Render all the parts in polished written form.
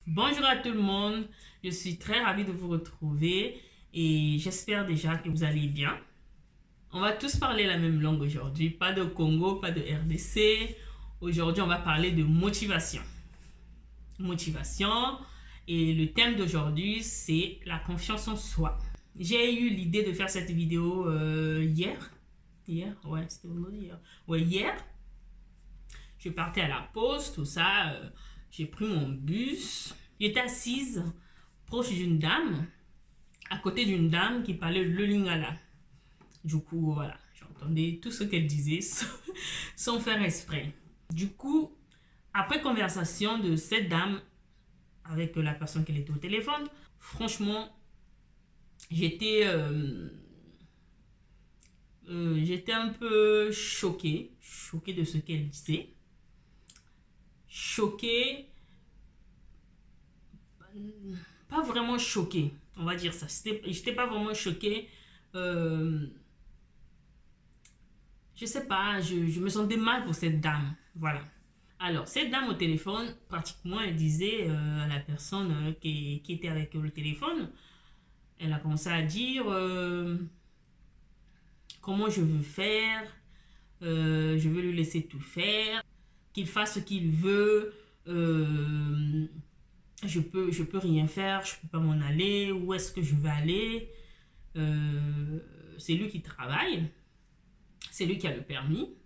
Bonjour à tout le monde, je suis très ravie de vous retrouver et j'espère déjà que vous allez bien. On va tous parler la même langue aujourd'hui, pas de Congo, pas de RDC. Aujourd'hui, on va parler de motivation. Motivation et le thème d'aujourd'hui, c'est la confiance en soi. J'ai eu l'idée de faire cette vidéo hier. Ouais, c'était aujourd'hui hier. Ouais, hier. Je partais à la pause, tout ça. J'ai pris mon bus. J'étais assise proche d'une dame, à côté d'une dame qui parlait le lingala. Du coup, voilà, j'entendais tout ce qu'elle disait sans faire exprès. Du coup, après conversation de cette dame avec la personne qui était au téléphone, franchement, j'étais un peu choquée de ce qu'elle disait. Choquée, pas vraiment choquée, on va dire ça. J'étais pas vraiment choquée. Euh, je sais pas, je me sentais mal pour cette dame. Voilà. Alors, cette dame au téléphone, pratiquement, elle disait à la personne qui était avec le téléphone, elle a commencé à dire comment je veux faire, je veux lui laisser tout faire, qu'il fasse ce qu'il veut, je peux rien faire, je peux pas m'en aller, où est-ce que je vais aller. C'est lui qui travaille, c'est lui qui a le permis,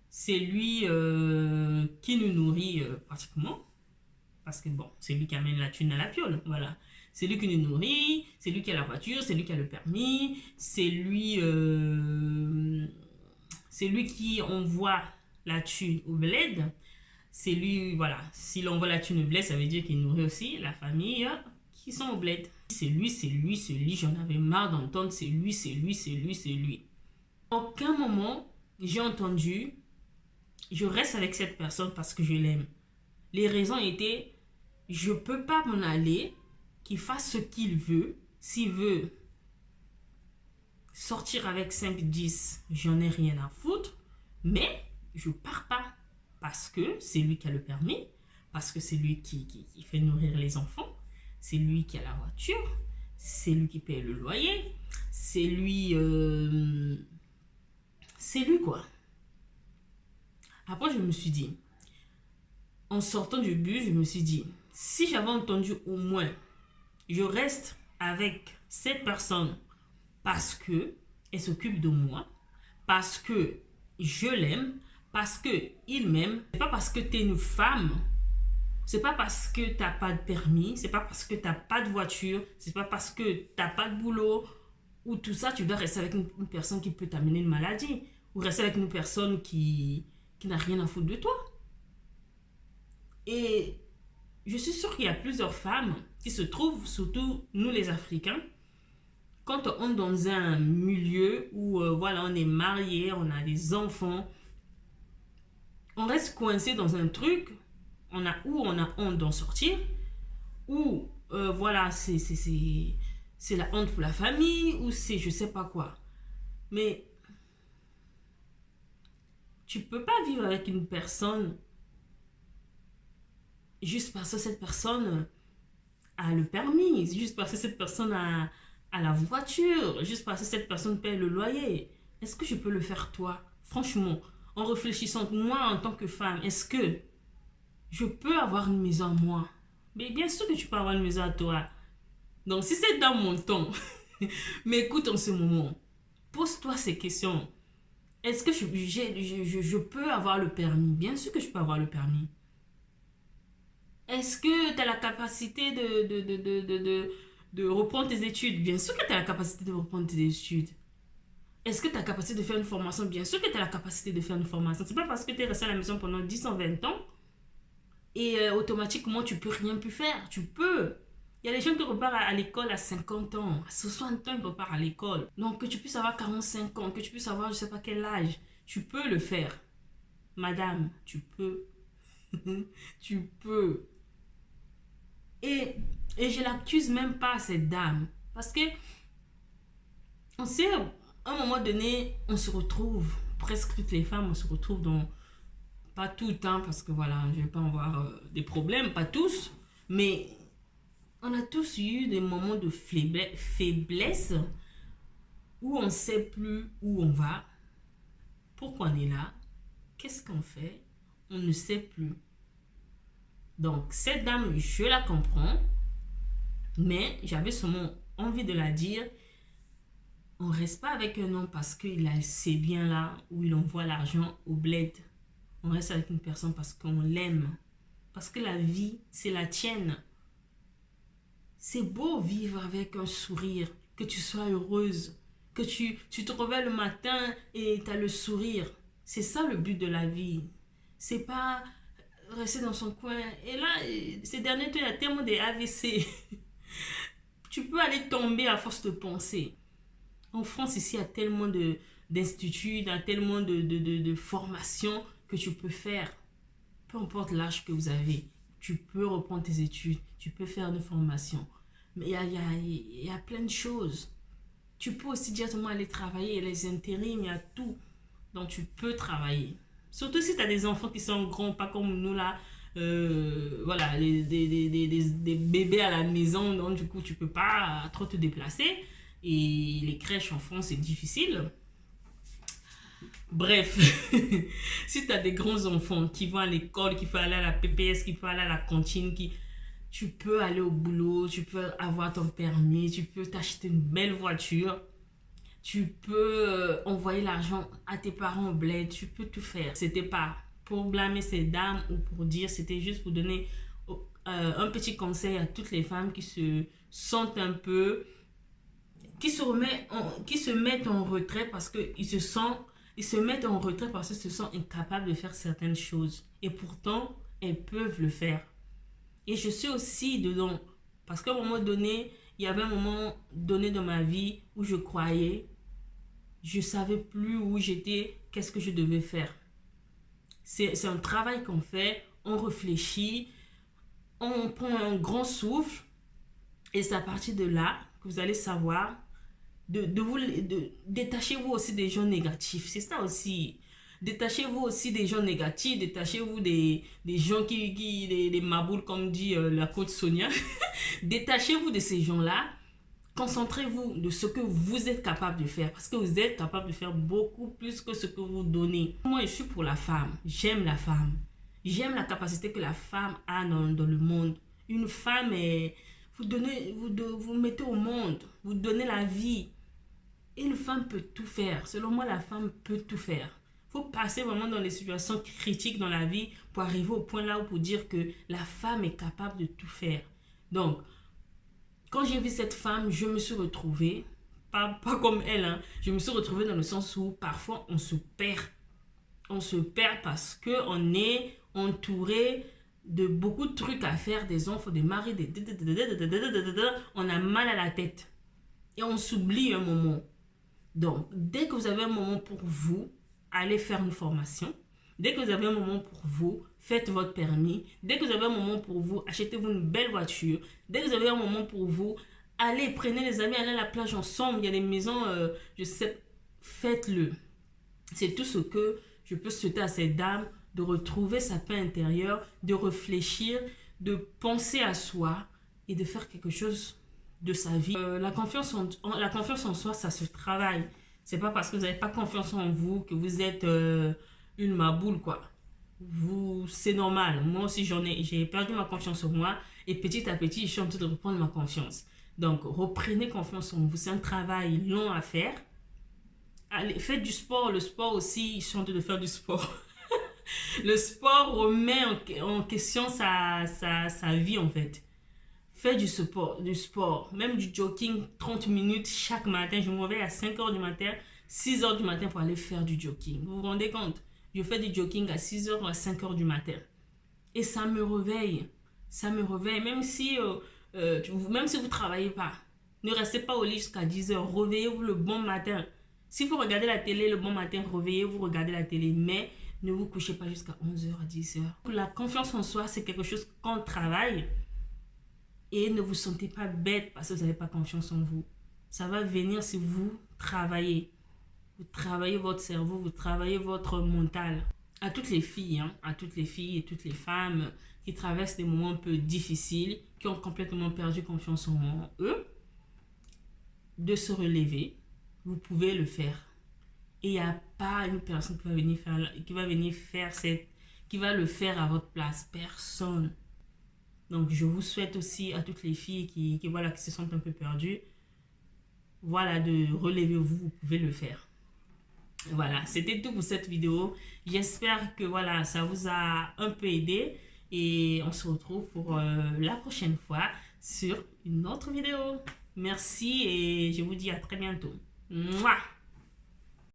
c'est lui qui nous nourrit pratiquement, parce que bon, c'est lui qui amène la thune à la piole, voilà. C'est lui qui nous nourrit, c'est lui qui a la voiture, c'est lui qui a le permis, c'est lui qui envoie la thune au bled. C'est lui, voilà, s'il envoie la thune au bled, ça veut dire qu'il nourrit aussi la famille qui sont au bled. C'est lui, j'en avais marre d'entendre c'est lui, c'est lui, c'est lui, c'est lui. À aucun moment, j'ai entendu, je reste avec cette personne parce que je l'aime. Les raisons étaient, je peux pas m'en aller, qu'il fasse ce qu'il veut. S'il veut sortir avec 5-10, j'en ai rien à foutre, mais je pars pas. Parce que c'est lui qui a le permis, parce que c'est lui qui fait nourrir les enfants, c'est lui qui a la voiture, c'est lui qui paye le loyer, c'est lui quoi. Après je me suis dit, en sortant du bus, je me suis dit, si j'avais entendu au moins, je reste avec cette personne parce que elle s'occupe de moi, parce que je l'aime, parce que il m'aime. C'est pas parce que tu es une femme, c'est pas parce que tu n'as pas de permis, c'est pas parce que tu n'as pas de voiture, c'est pas parce que tu n'as pas de boulot ou tout ça, tu dois rester avec une personne qui peut t'amener une maladie ou rester avec une personne qui n'a rien à foutre de toi. Et je suis sûre qu'il y a plusieurs femmes qui se trouvent, surtout nous les Africains, quand on est dans un milieu où voilà, on est marié, on a des enfants, on reste coincé dans un truc, on a honte d'en sortir, ou voilà, c'est la honte pour la famille, ou c'est je sais pas quoi. Mais tu peux pas vivre avec une personne juste parce que cette personne a le permis, juste parce que cette personne a la voiture, juste parce que cette personne paye le loyer. Est-ce que je peux le faire toi? Franchement, en réfléchissant, moi en tant que femme, est-ce que je peux avoir une maison à moi? Mais bien sûr que tu peux avoir une maison à toi. Donc si c'est dans mon temps, mais écoute en ce moment, pose-toi ces questions. Est-ce que je peux avoir le permis? Bien sûr que je peux avoir le permis. Est-ce que tu as la capacité de reprendre tes études? Bien sûr que tu as la capacité de reprendre tes études. Est-ce que tu as la capacité de faire une formation? Bien sûr que tu as la capacité de faire une formation. C'est pas parce que tu es resté à la maison pendant 10 ans, 20 ans et automatiquement tu peux rien plus faire. Tu peux. Il y a des gens qui repartent à l'école à 50 ans, à 60 ans ils repartent à l'école. Donc que tu puisses avoir 45 ans, que tu puisses avoir je sais pas quel âge, tu peux le faire. Madame, tu peux. Tu peux. Et je l'accuse même pas cette dame. Parce que on sait, à un moment donné, on se retrouve, presque toutes les femmes, on se retrouve dans, pas tout le temps, parce que voilà, je vais pas avoir des problèmes, pas tous, Mais on a tous eu des moments de faiblesse où on ne sait plus où on va, pourquoi on est là, qu'est-ce qu'on fait, on ne sait plus. Donc, cette dame, je la comprends, mais j'avais seulement envie de la dire, on ne reste pas avec un homme parce qu'il a ses biens là, où il envoie l'argent au bled. On reste avec une personne parce qu'on l'aime. Parce que la vie, c'est la tienne. C'est beau vivre avec un sourire, que tu sois heureuse, que tu te réveilles le matin et tu as le sourire. C'est ça le but de la vie. C'est pas rester dans son coin. Et là, ces derniers temps, il y a tellement des AVC. Tu peux aller tomber à force de penser. En France, ici, il y a tellement d'instituts, il y a tellement de formations que tu peux faire. Peu importe l'âge que vous avez, tu peux reprendre tes études, tu peux faire une formation. Mais il y a plein de choses. Tu peux aussi directement aller travailler, les intérims, il y a tout. Donc, tu peux travailler. Surtout si tu as des enfants qui sont grands, pas comme nous là. Voilà, des bébés à la maison, donc du coup, tu peux pas trop te déplacer. Et les crèches en France, c'est difficile. Bref, si tu as des grands enfants qui vont à l'école, qui peuvent aller à la PPS, qui peuvent aller à la cantine, tu peux aller au boulot, tu peux avoir ton permis, tu peux t'acheter une belle voiture, tu peux envoyer l'argent à tes parents au bled, tu peux tout faire. C'était pas pour blâmer ces dames ou pour dire, c'était juste pour donner un petit conseil à toutes les femmes qui se sentent un peu, qui se mettent en retrait parce qu'ils se mettent en retrait parce qu'ils se sentent incapables de faire certaines choses. Et pourtant, elles peuvent le faire. Et je suis aussi dedans. Parce qu'à un moment donné, il y avait un moment donné dans ma vie où je croyais, je ne savais plus où j'étais, qu'est-ce que je devais faire. C'est un travail qu'on fait, on réfléchit, on prend un grand souffle. Et c'est à partir de là que vous allez savoir détachez-vous aussi des gens négatifs. C'est ça aussi. Détachez-vous aussi des gens négatifs. Détachez-vous des gens des maboules, comme dit la coach Sonia. Détachez-vous de ces gens-là. Concentrez-vous de ce que vous êtes capable de faire. Parce que vous êtes capable de faire beaucoup plus que ce que vous donnez. Moi, je suis pour la femme. J'aime la femme. J'aime la capacité que la femme a dans le monde. Une femme est... Vous mettez au monde. Vous donnez la vie. Et une femme peut tout faire. Selon moi, la femme peut tout faire. Il faut passer vraiment dans les situations critiques dans la vie pour arriver au point là où pour dire que la femme est capable de tout faire. Donc, quand j'ai vu cette femme, je me suis retrouvée, pas comme elle, hein, je me suis retrouvée dans le sens où parfois on se perd. On se perd parce qu'on est entouré de beaucoup de trucs à faire, des enfants, des maris, on a mal à la tête. Et on s'oublie un moment. Donc, dès que vous avez un moment pour vous, allez faire une formation. Dès que vous avez un moment pour vous, faites votre permis. Dès que vous avez un moment pour vous, achetez-vous une belle voiture. Dès que vous avez un moment pour vous, allez, prenez les amis, allez à la plage ensemble. Il y a des maisons, je sais, faites-le. C'est tout ce que je peux souhaiter à cette dame, de retrouver sa paix intérieure, de réfléchir, de penser à soi et de faire quelque chose de sa vie. La confiance en soi, ça se travaille. C'est pas parce que vous n'avez pas confiance en vous que vous êtes une maboule, quoi. C'est normal. Moi aussi, j'ai perdu ma confiance en moi et petit à petit, je suis en train de reprendre ma confiance. Donc, reprenez confiance en vous. C'est un travail long à faire. Allez, faites du sport. Le sport aussi, je suis en train de faire du sport. Le sport remet en question sa vie, en fait. Faites du sport, même du jogging 30 minutes chaque matin. Je me réveille à 5 h du matin, 6 h du matin pour aller faire du jogging. Vous vous rendez compte? Je fais du jogging à 6 h ou à 5 h du matin. Et ça me réveille. Ça me réveille. Même si vous ne travaillez pas, ne restez pas au lit jusqu'à 10 h. Réveillez-vous le bon matin. Si vous regardez la télé le bon matin, réveillez-vous, regardez la télé. Mais ne vous couchez pas jusqu'à 11 h, à 10 h. La confiance en soi, c'est quelque chose qu'on travaille. Et ne vous sentez pas bête parce que vous n'avez pas confiance en vous. Ça va venir si vous travaillez. Vous travaillez votre cerveau, vous travaillez votre mental. À toutes les filles, hein, à toutes les filles et toutes les femmes, qui traversent des moments un peu difficiles, qui ont complètement perdu confiance en eux, de se relever. Vous pouvez le faire. Et il n'y a pas une personne qui va qui va le faire à votre place. Personne. Donc, je vous souhaite aussi à toutes les filles voilà, qui se sentent un peu perdues, voilà, de relever-vous, vous pouvez le faire. Voilà, c'était tout pour cette vidéo. J'espère que voilà, ça vous a un peu aidé. Et on se retrouve pour la prochaine fois sur une autre vidéo. Merci et je vous dis à très bientôt. Mouah!